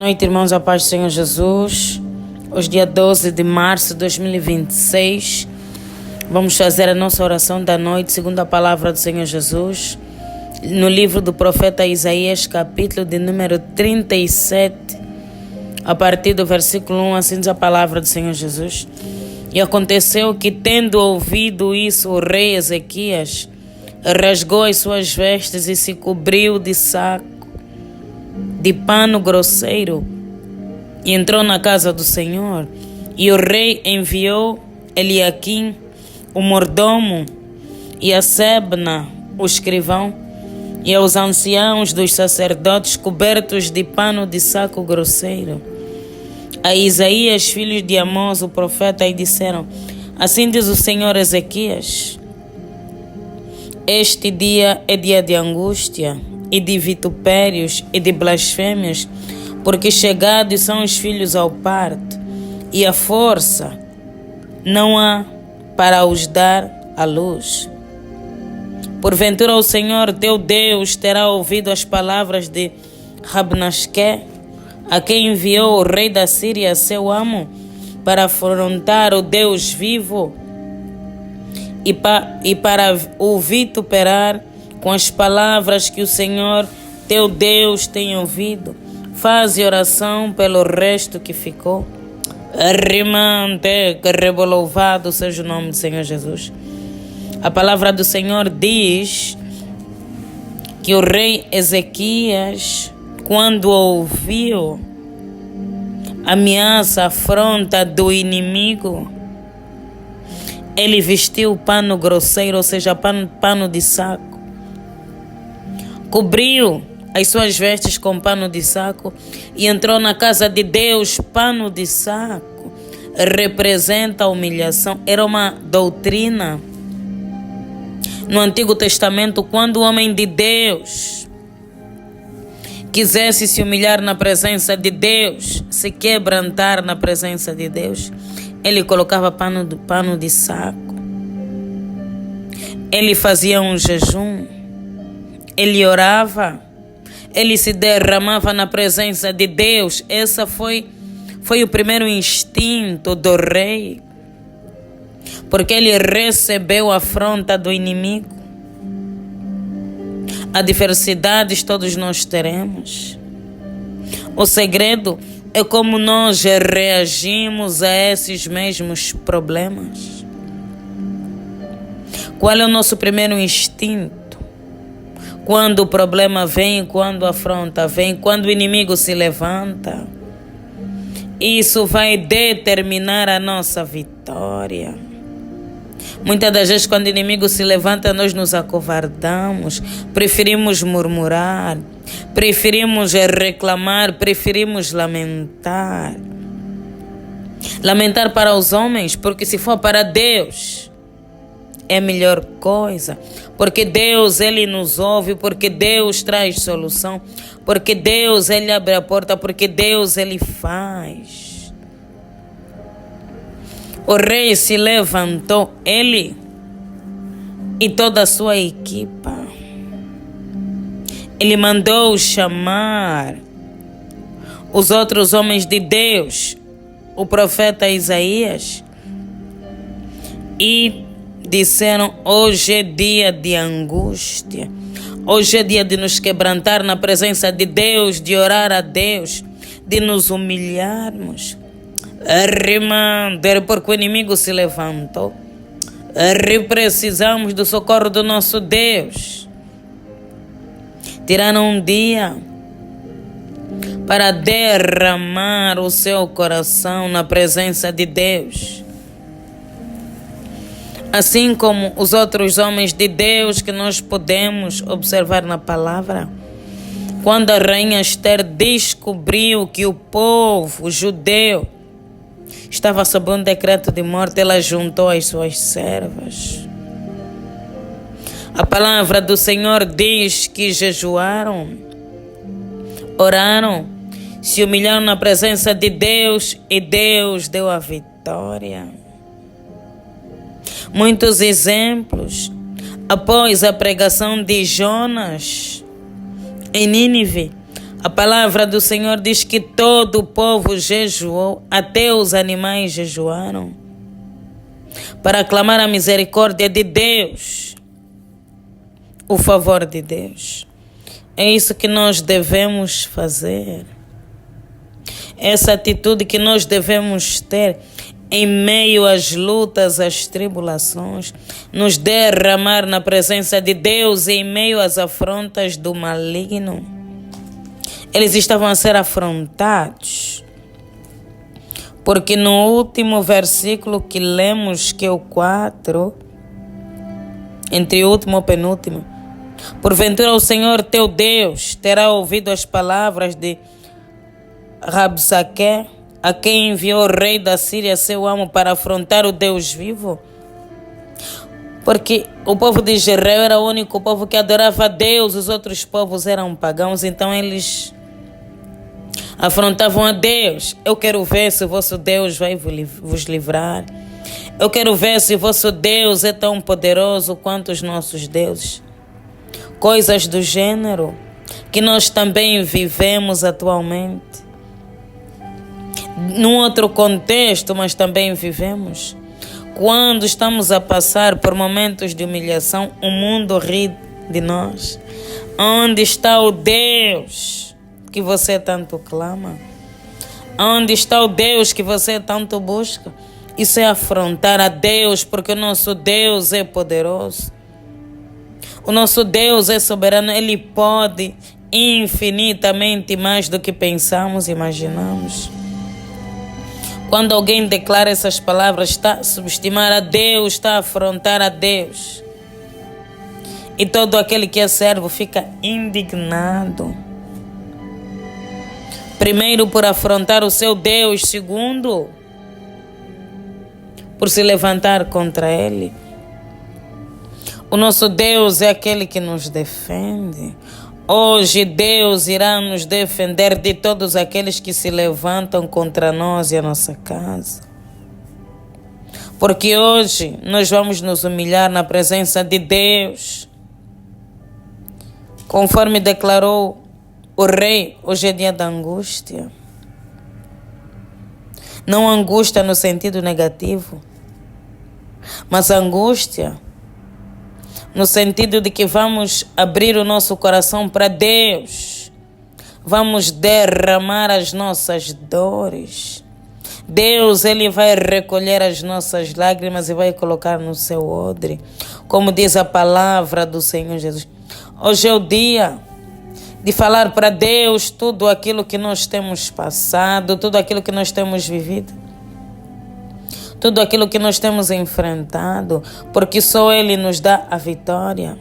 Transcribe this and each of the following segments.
Boa noite, irmãos, a paz do Senhor Jesus. Hoje, dia 12 de março de 2026, vamos fazer a nossa oração da noite, segundo a palavra do Senhor Jesus, no livro do profeta Isaías, capítulo de número 37, a partir do versículo 1, assim diz a palavra do Senhor Jesus. E aconteceu que, tendo ouvido isso, o rei Ezequias rasgou as suas vestes e se cobriu de saco de pano grosseiro, e entrou na casa do Senhor. E o rei enviou Eliaquim, o mordomo, e a Sebna, o escrivão, e aos anciãos dos sacerdotes cobertos de pano de saco grosseiro, a Isaías, filho de Amós, o profeta, e disseram: assim diz o Senhor Ezequias: este dia é dia de angústia e de vitupérios e de blasfêmias, porque chegados são os filhos ao parto, e a força não há para os dar à luz. Porventura o Senhor teu Deus terá ouvido as palavras de Rabnasque, a quem enviou o rei da Síria, seu amo, para afrontar o Deus vivo e para o vituperar com as palavras que o Senhor teu Deus tem ouvido. Faze oração pelo resto que ficou. Rimante, que louvado seja o nome do Senhor Jesus. A palavra do Senhor diz que o rei Ezequias, quando ouviu a ameaça, a afronta do inimigo, ele vestiu pano grosseiro, ou seja, pano de saco. Cobriu as suas vestes com pano de saco e entrou na casa de Deus. Pano de saco representa a humilhação. Era uma doutrina no Antigo Testamento, quando o homem de Deus quisesse se humilhar na presença de Deus, se quebrantar na presença de Deus, ele colocava pano de saco. Ele fazia um jejum. Ele orava, ele se derramava na presença de Deus. Esse foi o primeiro instinto do rei, porque ele recebeu a afronta do inimigo. Adversidades todos nós teremos. O segredo é como nós reagimos a esses mesmos problemas. Qual é o nosso primeiro instinto? Quando o problema vem, quando a afronta vem, quando o inimigo se levanta, isso vai determinar a nossa vitória. Muitas das vezes, quando o inimigo se levanta, nós nos acovardamos, preferimos murmurar, preferimos reclamar, preferimos lamentar. Lamentar para os homens, porque se for para Deus, é a melhor coisa, porque Deus, Ele nos ouve, porque Deus traz solução, porque Deus, Ele abre a porta, porque Deus, Ele faz. O rei se levantou, ele e toda a sua equipa. Ele mandou chamar os outros homens de Deus, o profeta Isaías, e disseram: hoje é dia de angústia, hoje é dia de nos quebrantar na presença de Deus, de orar a Deus, de nos humilharmos. Porque o inimigo se levantou. Precisamos do socorro do nosso Deus. Tiraram um dia para derramar o seu coração na presença de Deus. Assim como os outros homens de Deus que nós podemos observar na palavra. Quando a rainha Esther descobriu que o povo judeu estava sob um decreto de morte, ela juntou as suas servas. A palavra do Senhor diz que jejuaram, oraram, se humilharam na presença de Deus e Deus deu a vitória. Muitos exemplos. Após a pregação de Jonas em Nínive, A palavra do Senhor diz que todo o povo jejuou, até os animais jejuaram, para clamar a misericórdia de Deus, o favor de Deus. É isso que nós devemos fazer. Essa atitude que nós devemos ter em meio às lutas, às tribulações, nos derramar na presença de Deus em meio às afrontas do maligno. Eles estavam a ser afrontados, porque no último versículo que lemos, que é o 4, entre o último e o penúltimo, porventura o Senhor teu Deus terá ouvido as palavras de Rabsaque, a quem enviou o rei da Síria, seu amo, para afrontar o Deus vivo? Porque o povo de Israel era o único povo que adorava a Deus, os outros povos eram pagãos, então eles afrontavam a Deus. Eu quero ver se o vosso Deus vai vos livrar. Eu quero ver se o vosso Deus é tão poderoso quanto os nossos deuses. Coisas do gênero que nós também vivemos atualmente. Num outro contexto, mas também vivemos. Quando estamos a passar por momentos de humilhação, o mundo ri de nós. Onde está o Deus que você tanto clama? Onde está o Deus que você tanto busca? Isso é afrontar a Deus, porque o nosso Deus é poderoso. O nosso Deus é soberano. Ele pode infinitamente mais do que pensamos e imaginamos. Quando alguém declara essas palavras, está a subestimar a Deus, está a afrontar a Deus. E todo aquele que é servo fica indignado. Primeiro, por afrontar o seu Deus. Segundo, por se levantar contra ele. O nosso Deus é aquele que nos defende. Hoje Deus irá nos defender de todos aqueles que se levantam contra nós e a nossa casa. Porque hoje nós vamos nos humilhar na presença de Deus. Conforme declarou o rei, hoje é dia da angústia. Não angústia no sentido negativo, mas angústia no sentido de que vamos abrir o nosso coração para Deus. Vamos derramar as nossas dores. Deus, Ele vai recolher as nossas lágrimas e vai colocar no seu odre. Como diz a palavra do Senhor Jesus. Hoje é o dia de falar para Deus tudo aquilo que nós temos passado, tudo aquilo que nós temos vivido. Tudo aquilo que nós temos enfrentado, porque só Ele nos dá a vitória.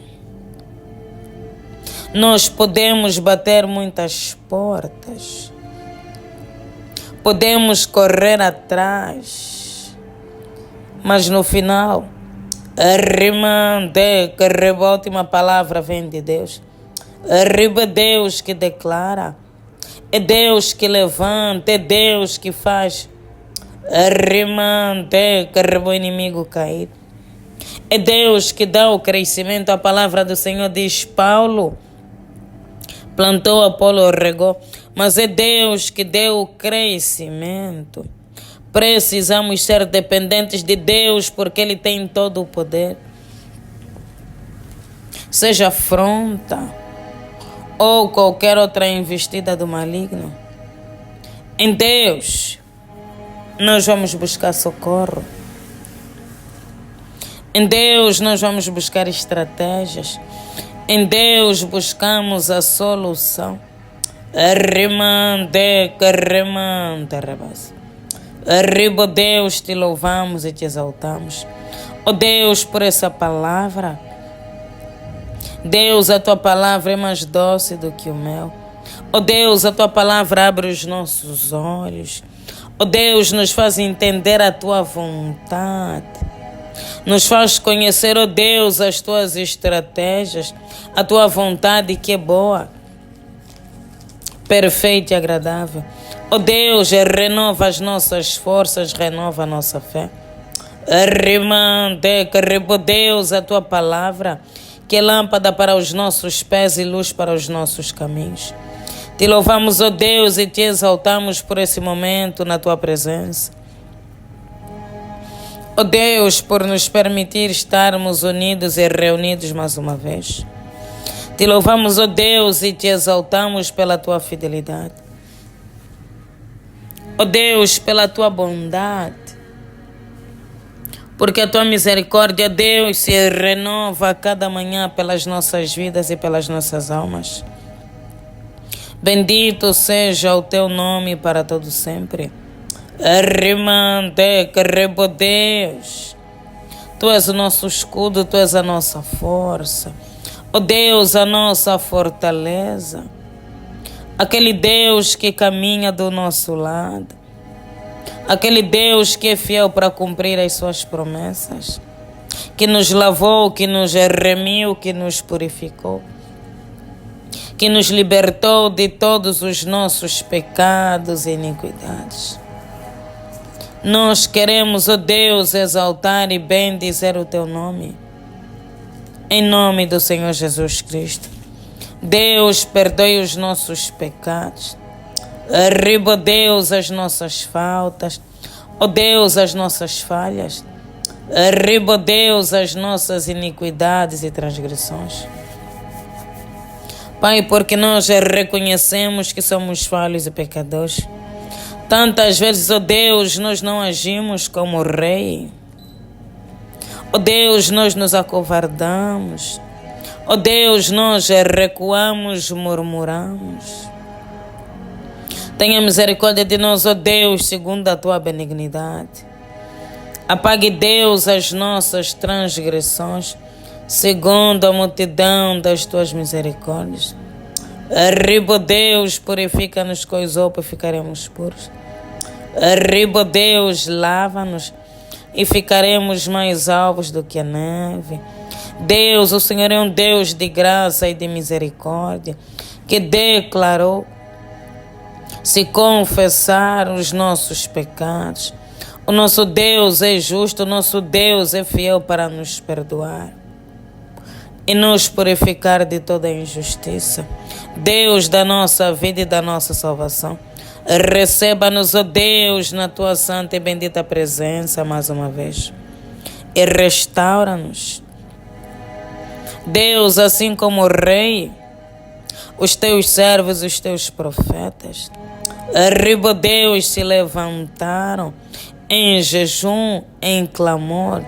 Nós podemos bater muitas portas, podemos correr atrás, mas no final, que a última palavra vem de Deus. Arriba Deus que declara, é Deus que levanta, é Deus que faz. Que o inimigo cair. É Deus que dá o crescimento. A palavra do Senhor diz: Paulo plantou, Apolo regou, mas é Deus que deu o crescimento. Precisamos ser dependentes de Deus, porque Ele tem todo o poder. Seja afronta ou qualquer outra investida do maligno, em Deus nós vamos buscar socorro. Em Deus nós vamos buscar estratégias. Em Deus buscamos a solução. Arriba, Deus, te louvamos e te exaltamos. Oh Deus, por essa palavra. Deus, a tua palavra é mais doce do que o mel. Oh Deus, a tua palavra abre os nossos olhos. Oh Deus, nos faz entender a tua vontade. Nos faz conhecer, oh Deus, as tuas estratégias, a tua vontade que é boa, perfeita e agradável. Oh Deus, renova as nossas forças, renova a nossa fé. Deus, a tua palavra, que é lâmpada para os nossos pés e luz para os nossos caminhos. Te louvamos, ó Deus, e te exaltamos por esse momento na tua presença. Ó Deus, por nos permitir estarmos unidos e reunidos mais uma vez. Te louvamos, ó Deus, e te exaltamos pela tua fidelidade. Ó Deus, pela tua bondade. Porque a tua misericórdia, Deus, se renova a cada manhã pelas nossas vidas e pelas nossas almas. Bendito seja o teu nome para todo sempre. Rimande, crebo Deus. Tu és o nosso escudo, tu és a nossa força. Ó Deus, a nossa fortaleza. Aquele Deus que caminha do nosso lado. Aquele Deus que é fiel para cumprir as suas promessas, que nos lavou, que nos remiu, que nos purificou, que nos libertou de todos os nossos pecados e iniquidades. Nós queremos, ó Deus, exaltar e bendizer o teu nome, em nome do Senhor Jesus Cristo. Deus, perdoe os nossos pecados. Arriba, Deus, as nossas faltas. Ó Deus, as nossas falhas. Arriba, Deus, as nossas iniquidades e transgressões. Pai, porque nós reconhecemos que somos falhos e pecadores. Tantas vezes, ó Deus, nós não agimos como rei. Ó Deus, nós nos acovardamos. Ó Deus, nós recuamos, murmuramos. Tenha misericórdia de nós, ó Deus, segundo a tua benignidade. Apague, Deus, as nossas transgressões, segundo a multidão das tuas misericórdias. Arriba, Deus, purifica-nos com isopo e ficaremos puros. Arriba, Deus, lava-nos e ficaremos mais alvos do que a neve. Deus, o Senhor é um Deus de graça e de misericórdia, que declarou: se confessar os nossos pecados, o nosso Deus é justo, o nosso Deus é fiel para nos perdoar e nos purificar de toda injustiça. Deus da nossa vida e da nossa salvação, receba-nos, ó Deus, na tua santa e bendita presença mais uma vez e restaura-nos. Deus, assim como o Rei, os teus servos, os teus profetas, arriba, Deus, se levantaram em jejum, em clamor.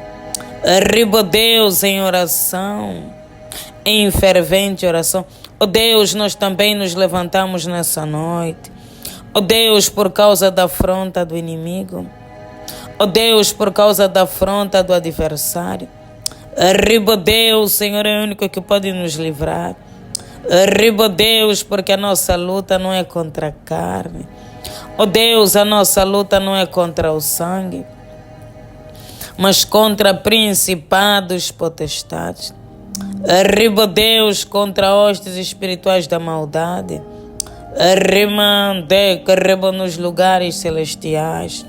Arriba, Deus, em oração, em fervente oração. Ó Deus, nós também nos levantamos nessa noite. Ó Deus, por causa da afronta do inimigo. Ó Deus, por causa da afronta do adversário. Arriba, Deus, Senhor é o único que pode nos livrar. Arriba, Deus, porque a nossa luta não é contra a carne. Ó Deus, a nossa luta não é contra o sangue, mas contra principados, potestades. Arriba, Deus, contra hostes espirituais da maldade. Arrimande, carreba nos lugares celestiais.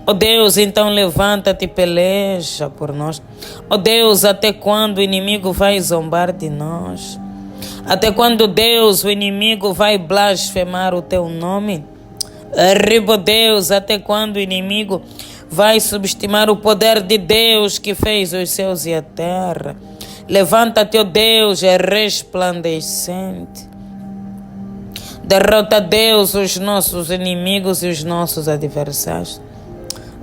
Ó Deus, então levanta-te e peleja por nós. Ó Deus, até quando o inimigo vai zombar de nós? Até quando, Deus, o inimigo vai blasfemar o teu nome? Arriba, Deus, até quando o inimigo vai subestimar o poder de Deus que fez os céus e a terra? Levanta-te, ó Deus, é resplandecente. Derrota, Deus, os nossos inimigos e os nossos adversários.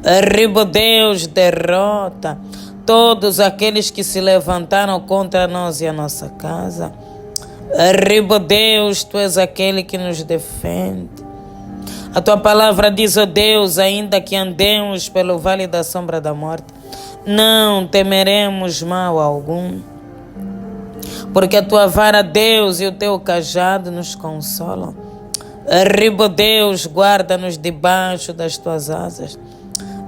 Arriba, Deus, derrota todos aqueles que se levantaram contra nós e a nossa casa. Arriba, Deus, tu és aquele que nos defende. A tua palavra diz, ó Deus, ainda que andemos pelo vale da sombra da morte, não temeremos mal algum, porque a tua vara, Deus, e o teu cajado nos consolam. Arriba, Deus, guarda-nos debaixo das tuas asas.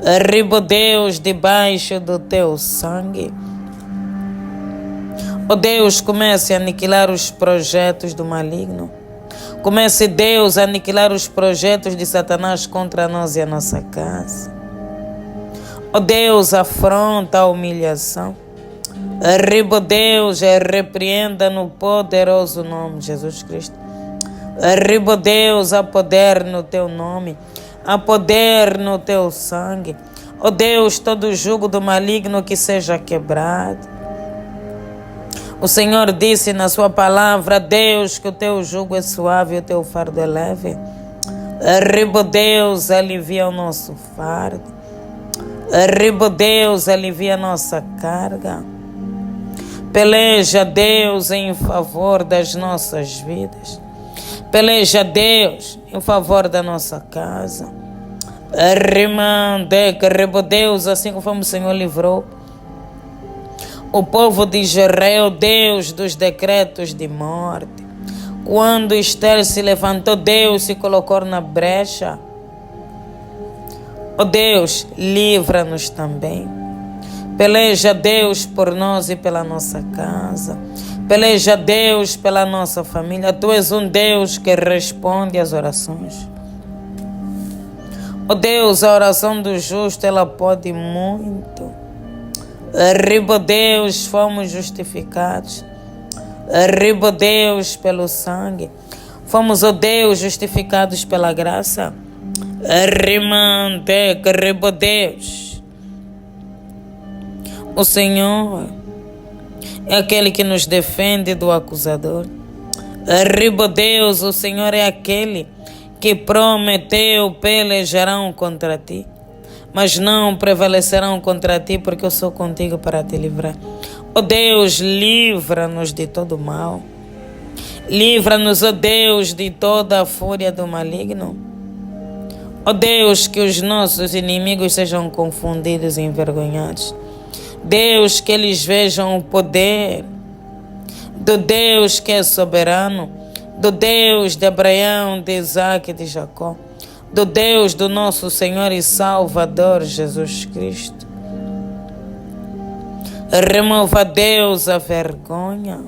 Arriba, Deus, debaixo do teu sangue. Ó Deus, comece a aniquilar os projetos do maligno. Comece, Deus, a aniquilar os projetos de Satanás contra nós e a nossa casa. Ó Deus, afronta a humilhação. Arriba, Deus, repreenda no poderoso nome de Jesus Cristo. Arriba, Deus, há poder no teu nome, há poder no teu sangue. Ó Deus, todo jugo do maligno que seja quebrado. O Senhor disse na sua palavra, Deus, que o teu jugo é suave e o teu fardo é leve. Arriba, Deus, alivia o nosso fardo. Arriba, Deus, alivia a nossa carga. Peleja, Deus, em favor das nossas vidas. Peleja, Deus, em favor da nossa casa. Arriba, Deus, assim como o Senhor livrou o povo de Israel, Deus, dos decretos de morte. Quando Esther se levantou, Deus se colocou na brecha. Ó Deus, livra-nos também. Peleja, Deus, por nós e pela nossa casa. Peleja, Deus, pela nossa família. Tu és um Deus que responde às orações. Ó Deus, a oração do justo, ela pode muito. Arriba, Deus, fomos justificados. Arriba, Deus, pelo sangue. Fomos, ó Deus, justificados pela graça. Arriba, Deus. O Senhor é aquele que nos defende do acusador. Arriba, Deus, o Senhor é aquele que prometeu pelejarão contra ti, mas não prevalecerão contra ti, porque eu sou contigo para te livrar. Ó Deus, livra-nos de todo mal. Livra-nos, ó Deus, de toda a fúria do maligno. Ó Deus, que os nossos inimigos sejam confundidos e envergonhados. Deus, que eles vejam o poder do Deus que é soberano, do Deus de Abraão, de Isaac e de Jacó, do Deus do nosso Senhor e Salvador Jesus Cristo. Remova, Deus, a vergonha.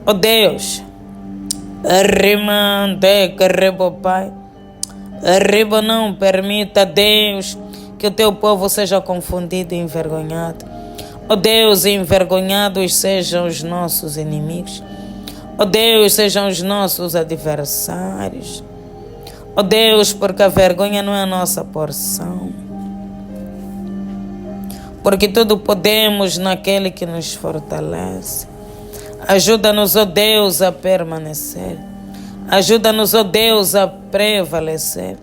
Ó Deus, arriba, Pai. Arriba, não permita, Deus, que o teu povo seja confundido e envergonhado. Ó Deus, envergonhados sejam os nossos inimigos. Ó Deus, sejam os nossos adversários. Ó Deus, porque a vergonha não é a nossa porção. Porque tudo podemos naquele que nos fortalece. Ajuda-nos, ó Deus, a permanecer. Ajuda-nos, ó Deus, a prevalecer.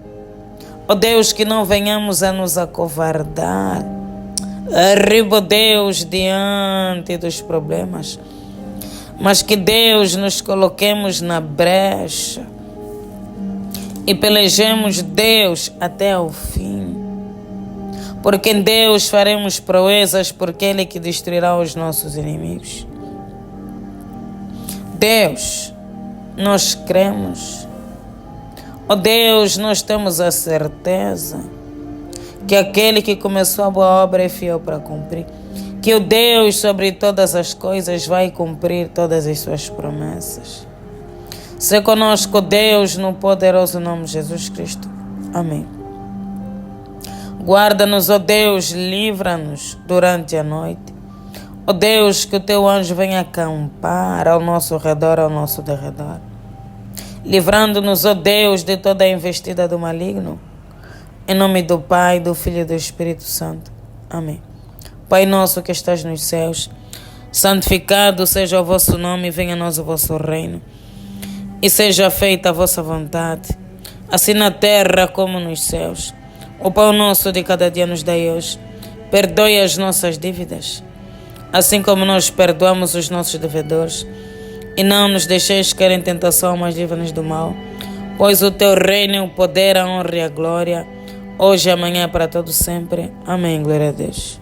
Ó Deus, que não venhamos a nos acovardar. Arriba, Deus, diante dos problemas. Mas que Deus nos coloquemos na brecha e pelejemos, Deus, até o fim. Porque em Deus faremos proezas, porque Ele é que destruirá os nossos inimigos. Deus, nós cremos. Ó Deus, nós temos a certeza que aquele que começou a boa obra é fiel para cumprir. Que o Deus sobre todas as coisas vai cumprir todas as suas promessas. Se conosco, Deus, no poderoso nome de Jesus Cristo. Amém. Guarda-nos, ó Deus, livra-nos durante a noite. Ó Deus, que o teu anjo venha acampar ao nosso redor, ao nosso derredor. Livrando-nos, ó Deus, de toda a investida do maligno. Em nome do Pai, do Filho e do Espírito Santo. Amém. Pai nosso que estás nos céus, santificado seja o vosso nome, venha a nós o vosso reino. E seja feita a vossa vontade, assim na terra como nos céus. O pão nosso de cada dia nos dai hoje. Perdoe as nossas dívidas, assim como nós perdoamos os nossos devedores. E não nos deixeis cair em tentação, mas livra-nos do mal. Pois o teu reino, o poder, a honra e a glória, hoje e amanhã para todo sempre. Amém. Glória a Deus.